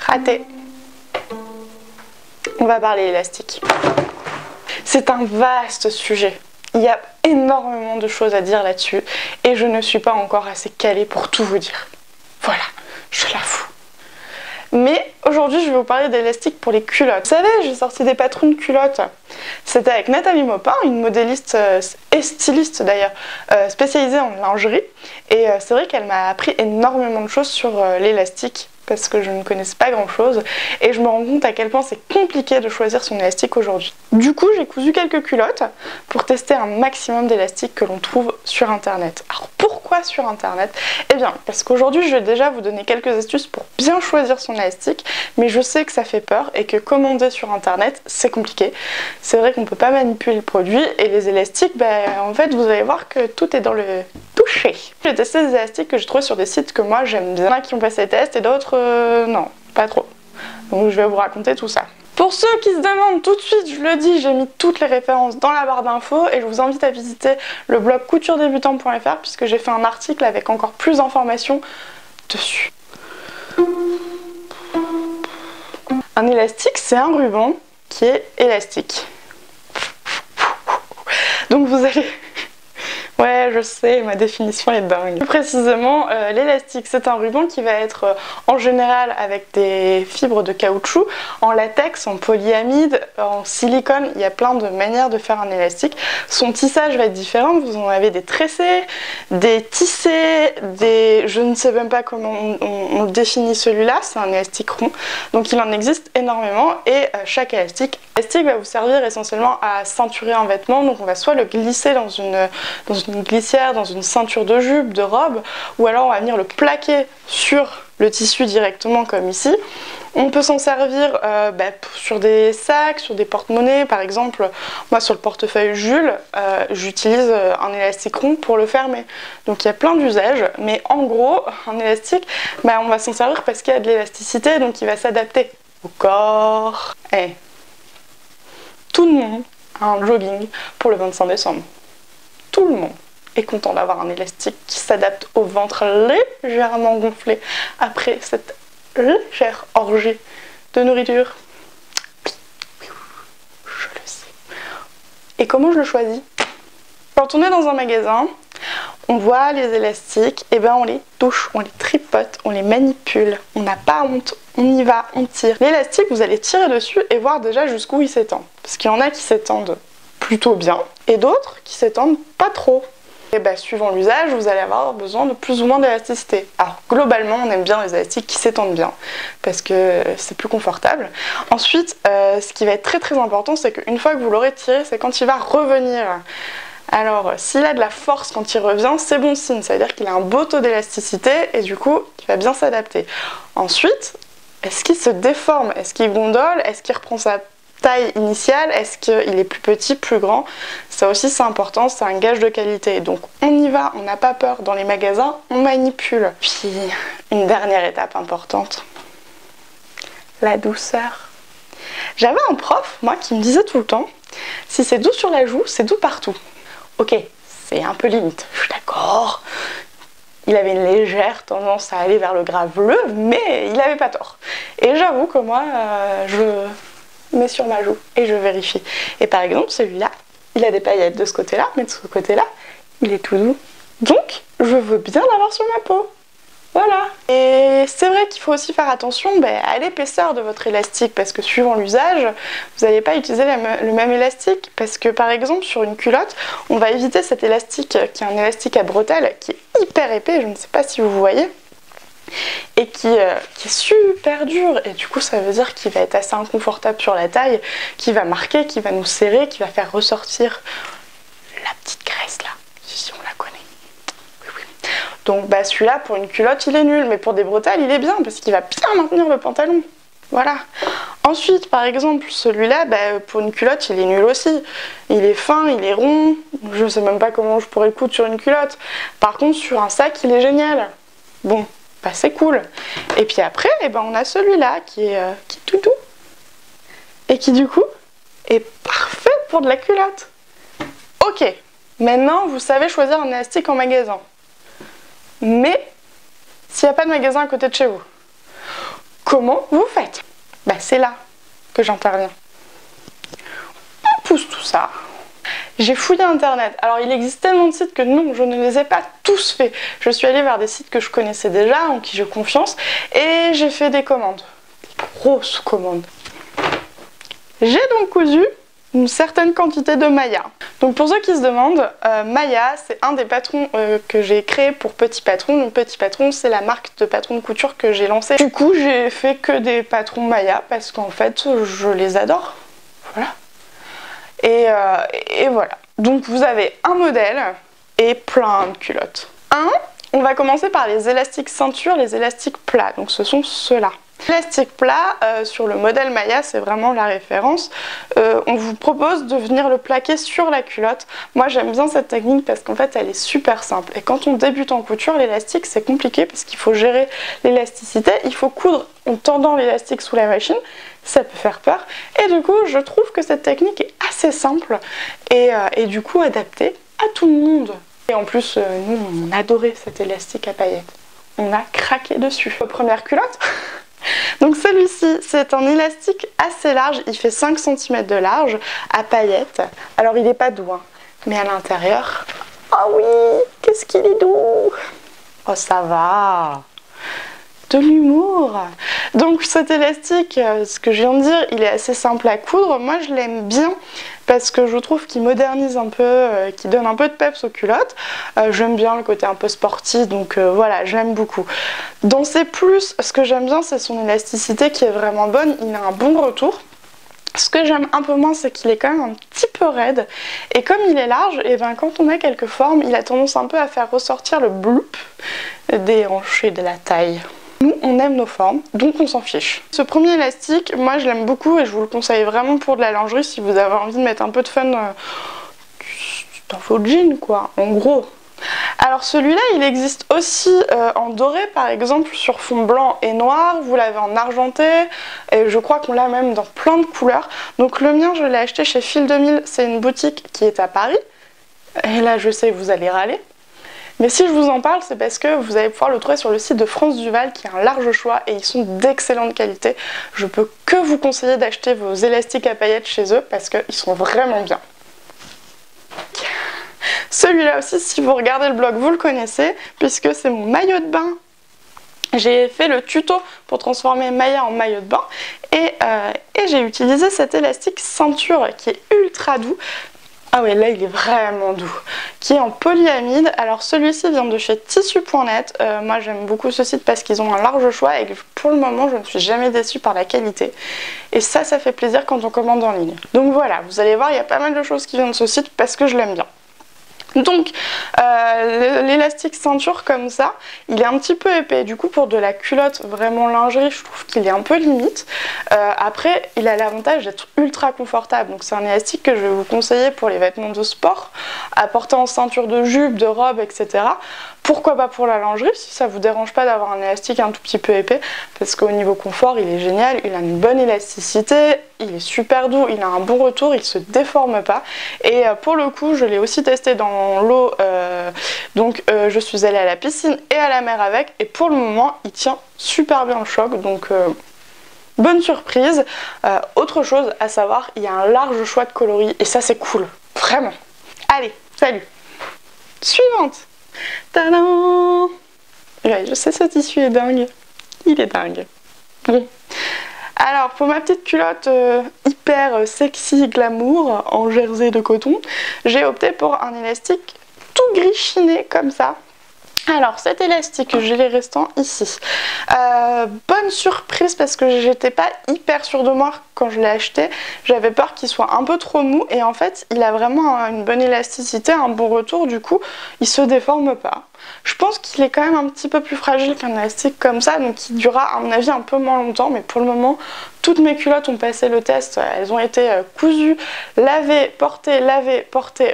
Raté. On va parler élastique. C'est un vaste sujet. Il y a énormément de choses à dire là-dessus et je ne suis pas encore assez calée pour tout vous dire. Voilà, je l'avoue. Mais aujourd'hui, je vais vous parler d'élastique pour les culottes. Vous savez, j'ai sorti des patrons de culottes. C'était avec Nathalie Maupin, une modéliste et styliste d'ailleurs, spécialisée en lingerie. Et c'est vrai qu'elle m'a appris énormément de choses sur l'élastique, parce que je ne connaissais pas grand chose et je me rends compte à quel point c'est compliqué de choisir son élastique aujourd'hui. Du coup, j'ai cousu quelques culottes pour tester un maximum d'élastiques que l'on trouve sur internet. Alors pourquoi sur internet? Eh bien, parce qu'aujourd'hui je vais déjà vous donner quelques astuces pour bien choisir son élastique, mais je sais que ça fait peur et que commander sur internet c'est compliqué. C'est vrai qu'on ne peut pas manipuler le produit et les élastiques, en fait vous allez voir que tout est dans le toucher. J'ai testé des élastiques que j'ai trouvés sur des sites que moi j'aime bien, il y en a qui ont passé les tests et d'autres non, pas trop. Donc je vais vous raconter tout ça. Pour ceux qui se demandent, tout de suite, je le dis, j'ai mis toutes les références dans la barre d'infos et je vous invite à visiter le blog couturedebutant.fr puisque j'ai fait un article avec encore plus d'informations dessus. Un élastique, c'est un ruban qui est élastique. Donc vous allez... Ouais, je sais, ma définition est dingue. Plus précisément, l'élastique, c'est un ruban qui va être en général avec des fibres de caoutchouc, en latex, en polyamide, en silicone. Il y a plein de manières de faire un élastique. Son tissage va être différent. Vous en avez des tressés, des tissés, des... Je ne sais même pas comment on définit celui-là. C'est un élastique rond. Donc il en existe énormément et chaque élastique va vous servir essentiellement à ceinturer un vêtement. Donc on va soit le glisser dans une glissière, dans une ceinture de jupe, de robe, ou alors on va venir le plaquer sur le tissu directement comme ici. On peut s'en servir sur des sacs, sur des porte-monnaies. Par exemple, moi sur le portefeuille Jules, j'utilise un élastique rond pour le fermer. Donc il y a plein d'usages, mais en gros, un élastique, on va s'en servir parce qu'il y a de l'élasticité, donc il va s'adapter au corps. Tout le monde a un jogging pour le 25 décembre. Tout le monde est content d'avoir un élastique qui s'adapte au ventre légèrement gonflé après cette légère orgie de nourriture. Je le sais. Et comment je le choisis? Quand on est dans un magasin, on voit les élastiques, et on les touche, on les tripote, on les manipule, on n'a pas honte, on y va, on tire. L'élastique, vous allez tirer dessus et voir déjà jusqu'où il s'étend. Parce qu'il y en a qui s'étendent plutôt bien et d'autres qui s'étendent pas trop. Et suivant l'usage, vous allez avoir besoin de plus ou moins d'élasticité. Alors globalement, on aime bien les élastiques qui s'étendent bien parce que c'est plus confortable. Ensuite, ce qui va être très très important, c'est qu'une fois que vous l'aurez tiré, c'est quand il va revenir. Alors, s'il a de la force quand il revient, c'est bon signe, ça veut dire qu'il a un beau taux d'élasticité et du coup, il va bien s'adapter. Ensuite, est-ce qu'il se déforme? Est-ce qu'il gondole? Est-ce qu'il reprend sa taille initiale? Est-ce qu'il est plus petit, plus grand? Ça aussi c'est important, c'est un gage de qualité. Donc on y va, on n'a pas peur dans les magasins, on manipule. Puis une dernière étape importante, la douceur. J'avais un prof, moi, qui me disait tout le temps, si c'est doux sur la joue, c'est doux partout. Ok, c'est un peu limite, je suis d'accord. Il avait une légère tendance à aller vers le graveleux, mais il n'avait pas tort. Et j'avoue que moi, je mets sur ma joue et je vérifie. Et par exemple, celui-là, il a des paillettes de ce côté-là, mais de ce côté-là, il est tout doux. Donc, je veux bien l'avoir sur ma peau. Voilà. Et c'est vrai qu'il faut aussi faire attention à l'épaisseur de votre élastique parce que suivant l'usage, vous n'allez pas utiliser le même élastique parce que par exemple sur une culotte, on va éviter cet élastique qui est un élastique à bretelles qui est hyper épais, je ne sais pas si vous voyez, et qui est super dur et du coup ça veut dire qu'il va être assez inconfortable sur la taille, qui va marquer, qui va nous serrer, qui va faire ressortir la petite graisse là, si on la connaît. Donc celui-là pour une culotte il est nul, mais pour des bretelles il est bien parce qu'il va bien maintenir le pantalon. Voilà. Ensuite par exemple celui-là, pour une culotte il est nul aussi. Il est fin, il est rond, je sais même pas comment je pourrais le coudre sur une culotte. Par contre sur un sac il est génial. Bon, c'est cool. Et puis après on a celui-là qui est tout doux. Et qui du coup est parfait pour de la culotte. Ok, maintenant vous savez choisir un élastique en magasin. Mais s'il n'y a pas de magasin à côté de chez vous, comment vous faites? Bah c'est là que j'interviens. On pousse tout ça. J'ai fouillé internet. Alors il existe tellement de sites que non, je ne les ai pas tous faits. Je suis allée vers des sites que je connaissais déjà, en qui j'ai confiance, et j'ai fait des commandes. Des grosses commandes. J'ai donc cousu une certaine quantité de Maya. Donc pour ceux qui se demandent, Maya c'est un des patrons que j'ai créé pour Petit Patron. Donc Petit Patron c'est la marque de patrons de couture que j'ai lancée. Du coup j'ai fait que des patrons Maya parce qu'en fait je les adore. Voilà. Et voilà. Donc vous avez un modèle et plein de culottes. On va commencer par les élastiques ceinture, les élastiques plats. Donc ce sont ceux-là. L'élastique plat, sur le modèle Maya, c'est vraiment la référence. On vous propose de venir le plaquer sur la culotte. Moi j'aime bien cette technique parce qu'en fait elle est super simple. Et quand on débute en couture, l'élastique c'est compliqué parce qu'il faut gérer l'élasticité. Il faut coudre en tendant l'élastique sous la machine. Ça peut faire peur. Et du coup je trouve que cette technique est assez simple et du coup adaptée à tout le monde. Et en plus nous on adorait cet élastique à paillettes. On a craqué dessus. Première culotte. Donc celui-ci, c'est un élastique assez large, il fait 5 cm de large, à paillettes. Alors il n'est pas doux, hein, mais à l'intérieur, oh oui, qu'est-ce qu'il est doux! Oh ça va! De l'humour! Donc cet élastique, ce que je viens de dire, il est assez simple à coudre. Moi je l'aime bien parce que je trouve qu'il modernise un peu, qu'il donne un peu de peps aux culottes. J'aime bien le côté un peu sportif, donc voilà, je l'aime beaucoup. Dans ses plus, ce que j'aime bien, c'est son élasticité qui est vraiment bonne. Il a un bon retour. Ce que j'aime un peu moins, c'est qu'il est quand même un petit peu raide. Et comme il est large, et ben quand on a quelques formes, il a tendance un peu à faire ressortir le bloop des hanches et de la taille. Nous, on aime nos formes, donc on s'en fiche. Ce premier élastique, moi je l'aime beaucoup et je vous le conseille vraiment pour de la lingerie si vous avez envie de mettre un peu de fun dans vos jeans, quoi, en gros. Alors celui-là, il existe aussi en doré, par exemple, sur fond blanc et noir. Vous l'avez en argenté, et je crois qu'on l'a même dans plein de couleurs. Donc le mien, je l'ai acheté chez Fil 2000, c'est une boutique qui est à Paris. Et là, je sais, vous allez râler. Mais si je vous en parle, c'est parce que vous allez pouvoir le trouver sur le site de France Duval qui a un large choix et ils sont d'excellente qualité. Je peux que vous conseiller d'acheter vos élastiques à paillettes chez eux parce qu'ils sont vraiment bien. Celui-là aussi, si vous regardez le blog, vous le connaissez puisque c'est mon maillot de bain. J'ai fait le tuto pour transformer Maya en maillot de bain et j'ai utilisé cet élastique ceinture qui est ultra doux. Ah ouais, là il est vraiment doux, qui est en polyamide. Alors celui-ci vient de chez tissu.net. Moi j'aime beaucoup ce site parce qu'ils ont un large choix et pour le moment je ne suis jamais déçue par la qualité. Et ça fait plaisir quand on commande en ligne. Donc voilà, vous allez voir, il y a pas mal de choses qui viennent de ce site parce que je l'aime bien. Donc l'élastique ceinture comme ça, il est un petit peu épais. Du coup pour de la culotte vraiment lingerie, je trouve qu'il est un peu limite. Après il a l'avantage d'être ultra confortable. Donc c'est un élastique que je vais vous conseiller pour les vêtements de sport, à porter en ceinture de jupe, de robe, etc. Pourquoi pas pour la lingerie si ça vous dérange pas d'avoir un élastique un tout petit peu épais, parce qu'au niveau confort il est génial, il a une bonne élasticité, il est super doux, il a un bon retour, il se déforme pas. Et pour le coup je l'ai aussi testé dans l'eau, donc je suis allée à la piscine et à la mer avec, et pour le moment il tient super bien le choc, donc bonne surprise. Autre chose à savoir, il y a un large choix de coloris et ça c'est cool, vraiment. Allez, salut. Suivante. Tadam! Ouais, je sais, ce tissu est dingue. Il est dingue. Bon. Alors, pour ma petite culotte hyper sexy glamour en jersey de coton, j'ai opté pour un élastique tout gris chiné comme ça. Alors cet élastique, j'ai les restants ici. Bonne surprise parce que j'étais pas hyper sûre de moi quand je l'ai acheté. J'avais peur qu'il soit un peu trop mou et en fait il a vraiment une bonne élasticité, un bon retour, du coup il se déforme pas. Je pense qu'il est quand même un petit peu plus fragile qu'un élastique comme ça, donc il durera à mon avis un peu moins longtemps, mais pour le moment toutes mes culottes ont passé le test, elles ont été cousues, lavées, portées,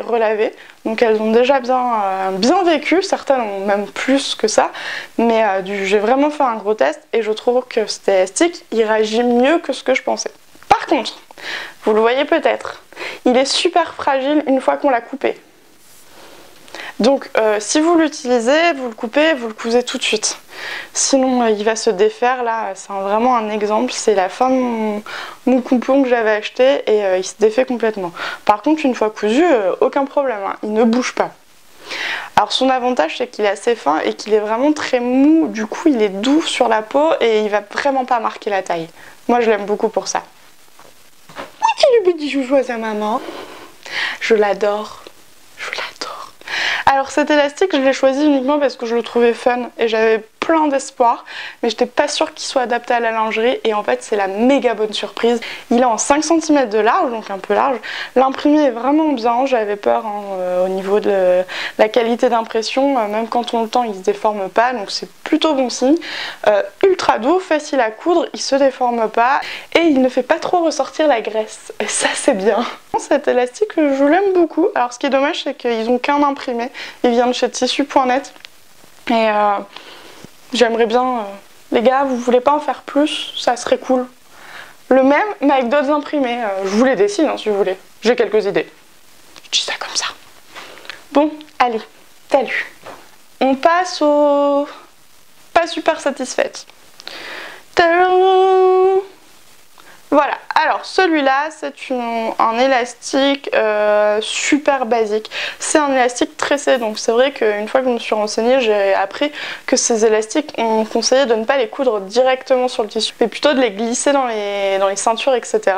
relavées, donc elles ont déjà bien vécu, certaines ont même plus que ça, mais j'ai vraiment fait un gros test et je trouve que cet élastique il réagit mieux que ce que je pensais. Par contre, vous le voyez peut-être, il est super fragile une fois qu'on l'a coupé. Donc si vous l'utilisez, vous le coupez, vous le cousez tout de suite. Sinon il va se défaire. Là c'est vraiment un exemple, c'est la fin de mon coupon que j'avais acheté et il se défait complètement. Par contre une fois cousu, aucun problème, hein, il ne bouge pas. Alors son avantage c'est qu'il est assez fin et qu'il est vraiment très mou, du coup il est doux sur la peau et il va vraiment pas marquer la taille. Moi je l'aime beaucoup pour ça. Oui, le petit joujou à sa maman. Je l'adore. Je l'adore. Alors cet élastique je l'ai choisi uniquement parce que je le trouvais fun et j'avais plein d'espoir, mais j'étais pas sûre qu'il soit adapté à la lingerie et en fait c'est la méga bonne surprise. Il est en 5 cm de large, donc un peu large. L'imprimé est vraiment bien, j'avais peur au niveau de la qualité d'impression, même quand on le tend il se déforme pas, donc c'est plutôt bon signe. Ultra doux, facile à coudre, il se déforme pas et il ne fait pas trop ressortir la graisse, et ça c'est bien. Cet élastique je l'aime beaucoup. Alors ce qui est dommage c'est qu'ils ont qu'un imprimé, il vient de chez tissu.net et j'aimerais bien, les gars, vous voulez pas en faire plus? Ça serait cool. Le même, mais avec d'autres imprimés. Je vous les dessine hein, si vous voulez. J'ai quelques idées. Je dis ça comme ça. Bon, allez, salut. On passe au... Pas super satisfaite. Tadam! Voilà, alors celui-là c'est un élastique super basique. C'est un élastique tressé, donc c'est vrai qu'une fois que je me suis renseignée, j'ai appris que ces élastiques, on conseillait de ne pas les coudre directement sur le tissu, mais plutôt de les glisser dans les ceintures, etc.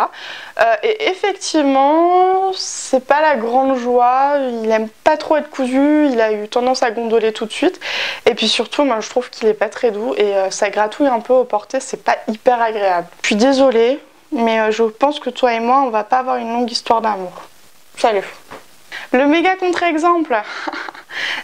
Et effectivement, c'est pas la grande joie, il aime pas trop être cousu, il a eu tendance à gondoler tout de suite, et puis surtout, moi je trouve qu'il est pas très doux, et ça gratouille un peu au porté, c'est pas hyper agréable. Je suis désolée, mais je pense que toi et moi, on va pas avoir une longue histoire d'amour. Salut. Le méga contre-exemple,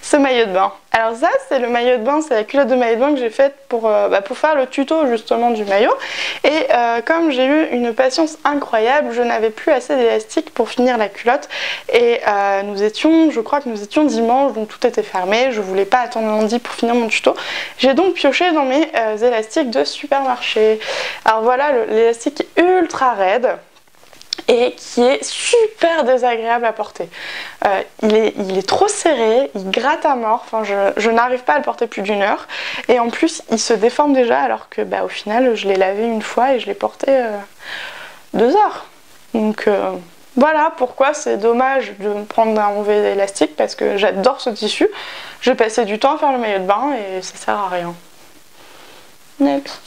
ce maillot de bain. Alors ça, c'est le maillot de bain, c'est la culotte de maillot de bain que j'ai faite pour faire le tuto justement du maillot. Et comme j'ai eu une patience incroyable, je n'avais plus assez d'élastique pour finir la culotte. Et je crois que nous étions dimanche, donc tout était fermé. Je voulais pas attendre lundi pour finir mon tuto. J'ai donc pioché dans mes élastiques de supermarché. Alors voilà, l'élastique est ultra raide et qui est super désagréable à porter. Il est trop serré, il gratte à mort, enfin, je n'arrive pas à le porter plus d'1 heure, et en plus il se déforme déjà alors que au final je l'ai lavé une fois et je l'ai porté 2 heures. Donc voilà pourquoi c'est dommage de me prendre un mauvais élastique, parce que j'adore ce tissu, j'ai passé du temps à faire le maillot de bain et ça sert à rien. Next.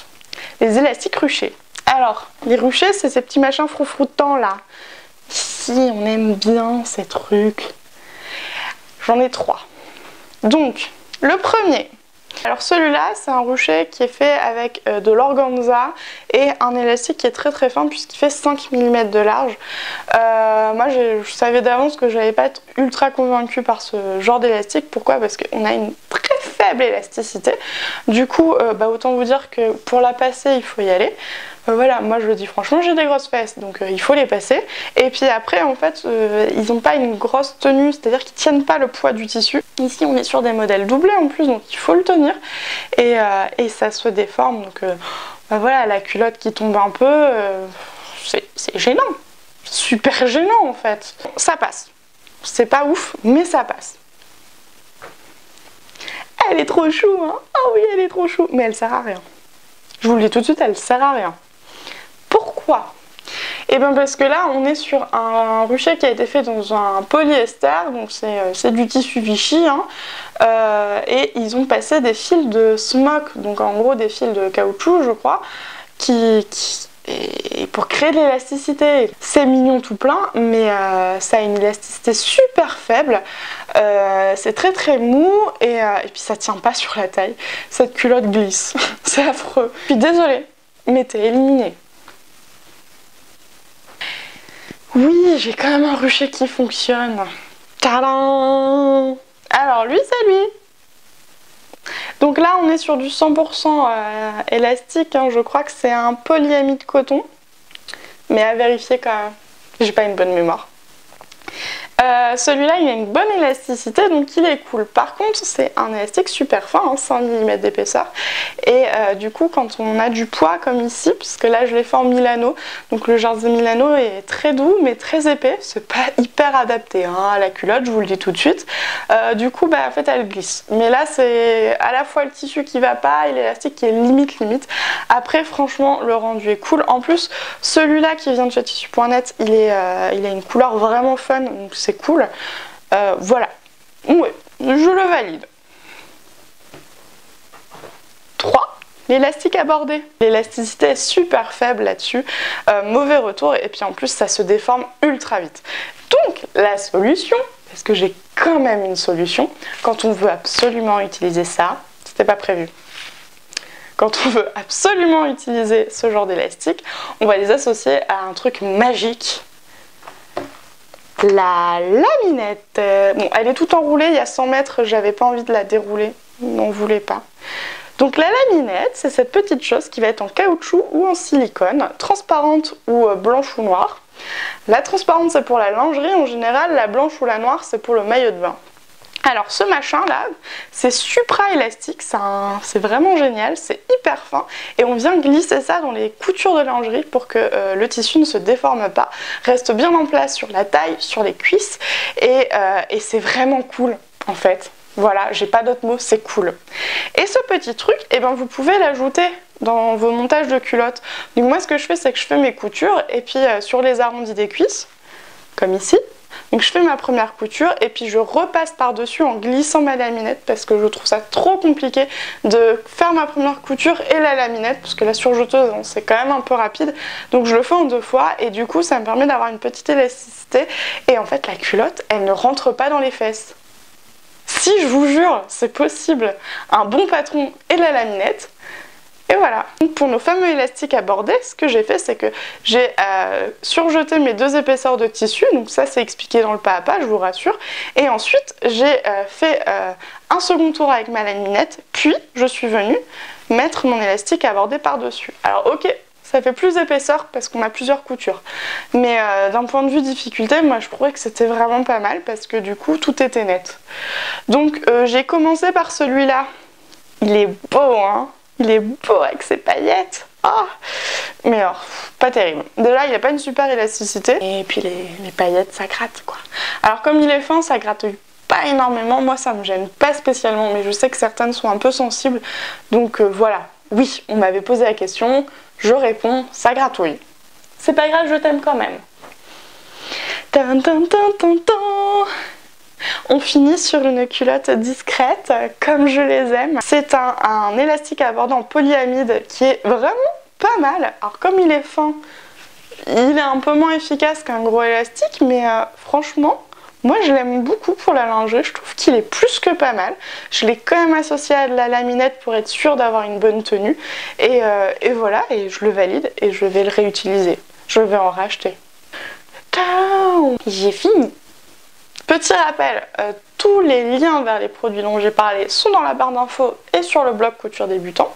Les élastiques ruchés. Alors, les ruchés, c'est ces petits machins froufroutants là. Ici, on aime bien ces trucs. J'en ai 3. Donc, le premier. Alors celui-là, c'est un ruchet qui est fait avec de l'organza et un élastique qui est très très fin puisqu'il fait 5 mm de large. Moi, je savais d'avance que je n'allais pas être ultra convaincue par ce genre d'élastique. Pourquoi? Parce qu'on a une très faible élasticité. Du coup, autant vous dire que pour la passer, il faut y aller. Voilà, moi je le dis franchement, j'ai des grosses fesses, donc il faut les passer. Et puis après, en fait, ils n'ont pas une grosse tenue, c'est-à-dire qu'ils tiennent pas le poids du tissu. Ici, on est sur des modèles doublés en plus, donc il faut le tenir. Et ça se déforme, donc voilà, la culotte qui tombe un peu, c'est gênant. Super gênant en fait. Ça passe. C'est pas ouf, mais ça passe. Elle est trop chou, hein. Oh oui, elle est trop chou, mais elle sert à rien. Je vous le dis tout de suite, elle sert à rien. Pourquoi? Et bien parce que là on est sur un ruchet qui a été fait dans un polyester, donc c'est du tissu Vichy, hein, et ils ont passé des fils de smoke, donc en gros des fils de caoutchouc je crois, et pour créer de l'élasticité. C'est mignon tout plein, mais ça a une élasticité super faible, c'est très très mou et puis ça tient pas sur la taille. Cette culotte glisse, c'est affreux. Je suis désolée, mais t'es éliminée. Oui, j'ai quand même un ruchet qui fonctionne. Tadam! Alors lui, c'est lui. Donc là, on est sur du 100% élastique, hein. Je crois que c'est un polyamide coton, mais à vérifier quand même. J'ai pas une bonne mémoire. Celui-là il a une bonne élasticité donc il est cool. Par contre c'est un élastique super fin, hein, 5 mm d'épaisseur et du coup quand on a du poids comme ici, puisque là je l'ai fait en Milano, donc le jersey Milano est très doux mais très épais, c'est pas hyper adapté hein, à la culotte, je vous le dis tout de suite. Du coup bah en fait elle glisse, mais là c'est à la fois le tissu qui va pas et l'élastique qui est limite. Après franchement le rendu est cool, en plus celui-là qui vient de chez tissu.net il a une couleur vraiment fun donc c'est cool. Voilà, ouais, je le valide. 3. L'élastique à border. L'élasticité est super faible là-dessus, mauvais retour et puis en plus ça se déforme ultra vite. Donc la solution, parce que j'ai quand même une solution, quand on veut absolument utiliser ça, c'était pas prévu. Quand on veut absolument utiliser ce genre d'élastique, on va les associer à un truc magique. La laminette. Bon, elle est toute enroulée, il y a 100 mètres, j'avais pas envie de la dérouler, n'en voulais pas. Donc la laminette, c'est cette petite chose qui va être en caoutchouc ou en silicone, transparente ou blanche ou noire. La transparente c'est pour la lingerie en général, la blanche ou la noire c'est pour le maillot de bain. Alors ce machin là, c'est supra élastique, c'est vraiment génial, c'est hyper fin et on vient glisser ça dans les coutures de lingerie pour que le tissu ne se déforme pas, reste bien en place sur la taille, sur les cuisses et c'est vraiment cool en fait. Voilà, j'ai pas d'autres mots, c'est cool. Et ce petit truc, eh ben, vous pouvez l'ajouter dans vos montages de culottes. Donc moi ce que je fais c'est que je fais mes coutures et puis sur les arrondis des cuisses, comme ici. Donc je fais ma première couture et puis je repasse par-dessus en glissant ma laminette parce que je trouve ça trop compliqué de faire ma première couture et la laminette parce que la surjeteuse c'est quand même un peu rapide. Donc je le fais en 2 fois et du coup ça me permet d'avoir une petite élasticité et en fait la culotte elle ne rentre pas dans les fesses. Si, je vous jure, c'est possible. Un bon patron et la laminette. Et voilà. Donc pour nos fameux élastiques à border, ce que j'ai fait, c'est que j'ai surjeté mes 2 épaisseurs de tissu. Donc ça, c'est expliqué dans le pas à pas, je vous rassure. Et ensuite, j'ai fait un second tour avec ma laminette. Puis, je suis venue mettre mon élastique à border par-dessus. Alors, ok. Ça fait plus d'épaisseur parce qu'on a plusieurs coutures. Mais d'un point de vue difficulté, moi je trouvais que c'était vraiment pas mal parce que du coup tout était net. Donc j'ai commencé par celui-là. Il est beau hein. Il est beau avec ses paillettes. Ah, mais alors, pas terrible. Déjà il n'a pas une super élasticité. Et puis les paillettes ça gratte quoi. Alors comme il est fin ça gratouille pas énormément. Moi ça me gêne pas spécialement. Mais je sais que certaines sont un peu sensibles. Donc voilà. Oui, on m'avait posé la question. Je réponds, ça gratouille. C'est pas grave, je t'aime quand même. Tan, tan, tan, tan, tan. On finit sur une culotte discrète, comme je les aime. C'est un élastique à border en polyamide qui est vraiment pas mal. Alors comme il est fin, il est un peu moins efficace qu'un gros élastique, mais franchement, moi je l'aime beaucoup pour la lingerie, je trouve qu'il est plus que pas mal. Je l'ai quand même associé à de la laminette pour être sûre d'avoir une bonne tenue. Et voilà, et je le valide et je vais le réutiliser. Je vais en racheter. J'ai fini. Petit rappel, tous les liens vers les produits dont j'ai parlé sont dans la barre d'infos et sur le blog Couture Débutant.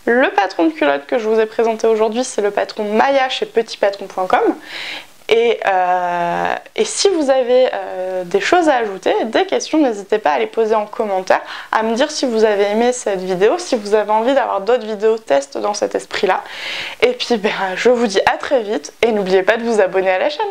Le patron de culotte que je vous ai présenté aujourd'hui, c'est le patron Maya chez petitpatron.com. Et si vous avez des choses à ajouter, des questions, n'hésitez pas à les poser en commentaire, à me dire si vous avez aimé cette vidéo, si vous avez envie d'avoir d'autres vidéos tests dans cet esprit-là. Et puis je vous dis à très vite et n'oubliez pas de vous abonner à la chaîne.